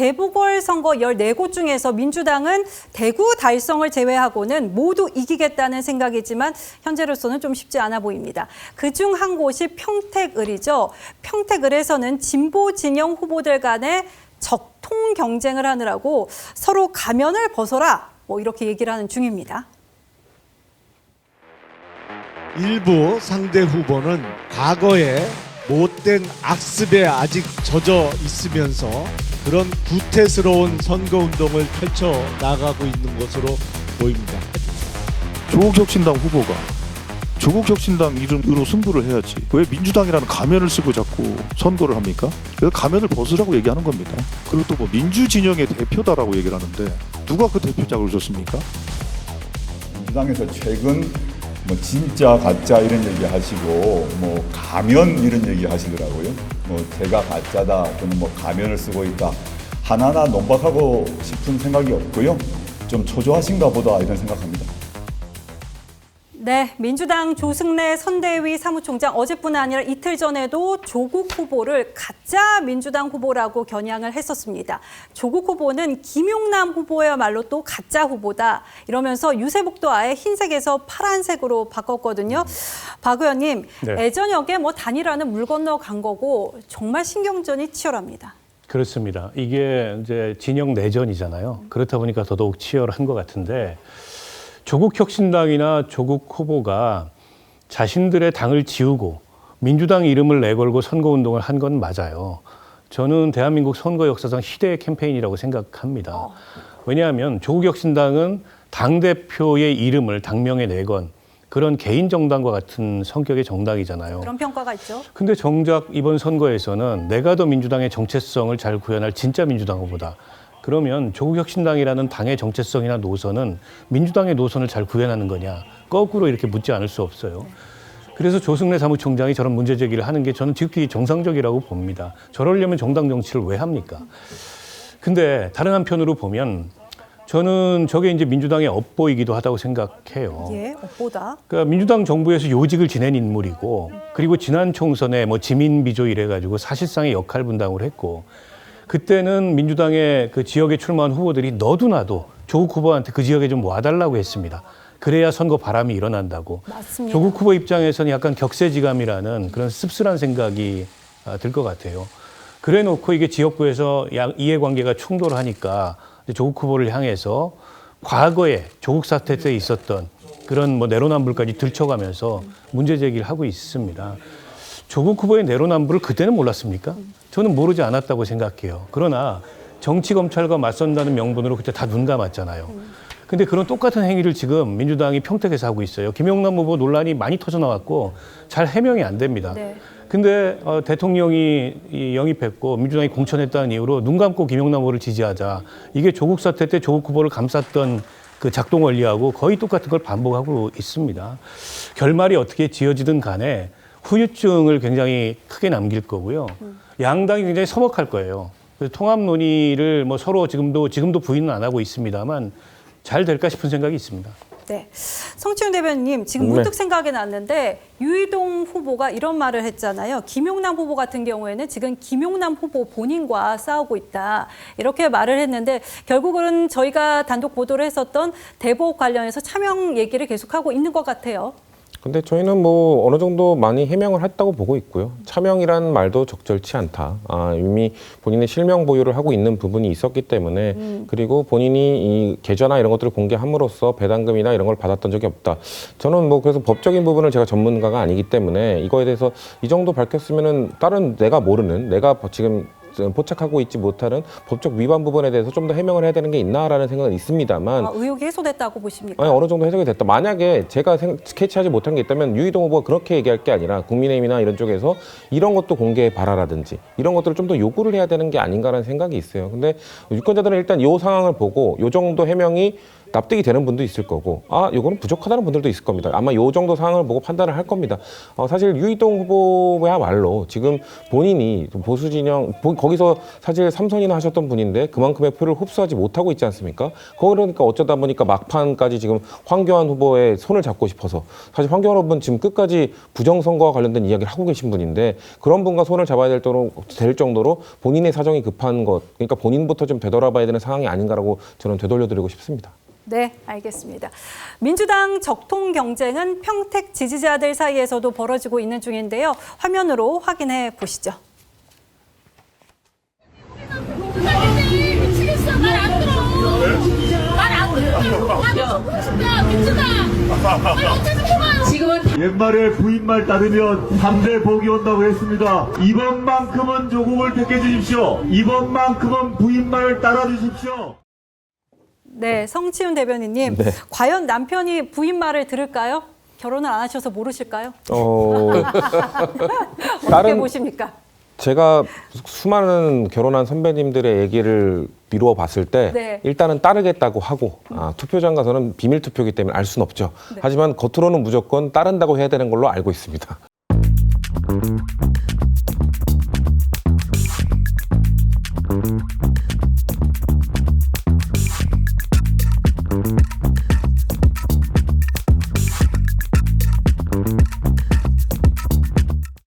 재보궐선거 14곳 중에서 민주당은 대구, 달성을 제외하고는 모두 이기겠다는 생각이지만 현재로서는 좀 쉽지 않아 보입니다. 그중 한 곳이 평택을이죠. 평택을에서는 진보 진영 후보들 간의 적통 경쟁을 하느라고 서로 가면을 벗어라 이렇게 얘기를 하는 중입니다. 일부 상대 후보는 과거에 못된 악습에 아직 젖어 있으면서 그런 구태스러운 선거운동을 펼쳐나가고 있는 것으로 보입니다. 조국혁신당 후보가 조국혁신당 이름으로 승부를 해야지 왜 민주당이라는 가면을 쓰고 자꾸 선거를 합니까? 그래서 가면을 벗으라고 얘기하는 겁니다. 그리고 또 뭐 민주진영의 대표다라고 얘기를 하는데 누가 그 대표작을 줬습니까? 민주당에서 최근 뭐 진짜 가짜 이런 얘기 하시고 뭐 가면 이런 얘기 하시더라고요. 뭐 제가 가짜다 또는 뭐 가면을 쓰고 있다 하나하나 논박하고 싶은 생각이 없고요. 좀 초조하신가 보다 이런 생각합니다. 네, 민주당 조승래 선대위 사무총장 어제뿐 아니라 이틀 전에도 조국 후보를 가짜 민주당 후보라고 겨냥을 했었습니다. 조국 후보는 김용남 후보야말로 또 가짜 후보다 이러면서 유세복도 아예 흰색에서 파란색으로 바꿨거든요. 박 의원님, 네. 애저녁에 단일화는 물 건너 간 거고 정말 신경전이 치열합니다. 그렇습니다. 이게 이제 진영 내전이잖아요. 그렇다 보니까 더더욱 치열한 것 같은데 조국 혁신당이나 조국 후보가 자신들의 당을 지우고 민주당 이름을 내걸고 선거운동을 한 건 맞아요. 저는 대한민국 선거 역사상 희대의 캠페인이라고 생각합니다. 왜냐하면 조국 혁신당은 당대표의 이름을 당명에 내건 그런 개인 정당과 같은 성격의 정당이잖아요. 그런 평가가 있죠. 근데 정작 이번 선거에서는 내가 더 민주당의 정체성을 잘 구현할 진짜 민주당 후보다. 그러면 조국혁신당이라는 당의 정체성이나 노선은 민주당의 노선을 잘 구현하는 거냐. 거꾸로 이렇게 묻지 않을 수 없어요. 그래서 조승래 사무총장이 저런 문제 제기를 하는 게 저는 지극히 정상적이라고 봅니다. 저러려면 정당 정치를 왜 합니까? 근데 다른 한편으로 보면 저는 저게 이제 민주당의 업보이기도 하다고 생각해요. 예, 업보다. 그러니까 민주당 정부에서 요직을 지낸 인물이고 그리고 지난 총선에 지민비조 이래가지고 사실상의 역할 분담을 했고 그때는 민주당의 그 지역에 출마한 후보들이 너도나도 조국 후보한테 그 지역에 좀 와달라고 했습니다. 그래야 선거 바람이 일어난다고. 맞습니다. 조국 후보 입장에서는 약간 격세지감이라는 그런 씁쓸한 생각이 들 것 같아요. 그래 놓고 이게 지역구에서 이해관계가 충돌하니까 조국 후보를 향해서 과거에 조국 사태 때 있었던 그런 내로남불까지 들춰가면서 문제 제기를 하고 있습니다. 조국 후보의 내로남불을 그때는 몰랐습니까? 저는 모르지 않았다고 생각해요. 그러나 정치검찰과 맞선다는 명분으로 그때 다 눈 감았잖아요. 근데 그런 똑같은 행위를 지금 민주당이 평택에서 하고 있어요. 김용남 후보 논란이 많이 터져나왔고 잘 해명이 안 됩니다. 네. 근데 대통령이 영입했고 민주당이 공천했다는 이유로 눈 감고 김용남 후보를 지지하자. 이게 조국 사태 때 조국 후보를 감쌌던 그 작동 원리하고 거의 똑같은 걸 반복하고 있습니다. 결말이 어떻게 지어지든 간에 후유증을 굉장히 크게 남길 거고요. 양당이 굉장히 서먹할 거예요. 그래서 통합 논의를 서로 지금도 부인은 안 하고 있습니다만 잘 될까 싶은 생각이 있습니다. 네, 성치훈 대변인님 지금 문득 생각이 났는데 유이동 후보가 이런 말을 했잖아요. 김용남 후보 같은 경우에는 지금 김용남 후보 본인과 싸우고 있다 이렇게 말을 했는데 결국은 저희가 단독 보도를 했었던 대법 관련해서 차명 얘기를 계속하고 있는 것 같아요. 근데 저희는 어느 정도 많이 해명을 했다고 보고 있고요. 차명이라는 말도 적절치 않다. 이미 본인의 실명 보유를 하고 있는 부분이 있었기 때문에 그리고 본인이 이 계좌나 이런 것들을 공개함으로써 배당금이나 이런 걸 받았던 적이 없다. 저는 그래서 법적인 부분을 제가 전문가가 아니기 때문에 이거에 대해서 이 정도 밝혔으면은 다른 내가 모르는 내가 지금 포착하고 있지 못하는 법적 위반 부분에 대해서 좀 더 해명을 해야 되는 게 있나라는 생각은 있습니다만 의혹이 해소됐다고 보십니까? 어느 정도 해석이 됐다. 만약에 제가 캐치하지 못한 게 있다면 유이동 후보가 그렇게 얘기할 게 아니라 국민의힘이나 이런 쪽에서 이런 것도 공개해 봐라라든지 이런 것들을 좀 더 요구를 해야 되는 게 아닌가라는 생각이 있어요. 근데 유권자들은 일단 이 상황을 보고 이 정도 해명이 납득이 되는 분도 있을 거고 요거는 부족하다는 분들도 있을 겁니다. 아마 요 정도 상황을 보고 판단을 할 겁니다. 사실 유이동 후보야말로 지금 본인이 보수 진영 거기서 사실 3선이나 하셨던 분인데 그만큼의 표를 흡수하지 못하고 있지 않습니까? 그러니까 어쩌다 보니까 막판까지 지금 황교안 후보의 손을 잡고 싶어서 사실 황교안 후보는 지금 끝까지 부정선거와 관련된 이야기를 하고 계신 분인데 그런 분과 손을 잡아야 될 정도로 본인의 사정이 급한 것 그러니까 본인부터 좀 되돌아봐야 되는 상황이 아닌가라고 저는 되돌려드리고 싶습니다. 네, 알겠습니다. 민주당 적통 경쟁은 평택 지지자들 사이에서도 벌어지고 있는 중인데요. 화면으로 확인해 보시죠. 미치겠어. 말 안 들어. 말 안 들어. 민주당. 지금은 옛말에 부인말 따르면 3대 복이 온다고 했습니다. 이번만큼은 조국을 택해 주십시오. 이번만큼은 부인말 따라 주십시오. 네, 성치훈 대변인님. 과연 남편이 부인 말을 들을까요? 결혼을 안 하셔서 모르실까요? 어떻게 보십니까? 제가 수많은 결혼한 선배님들의 얘기를 미루어 봤을 때 네. 일단은 따르겠다고 하고 투표장 가서는 비밀 투표이기 때문에 알 수는 없죠. 네. 하지만 겉으로는 무조건 따른다고 해야 되는 걸로 알고 있습니다.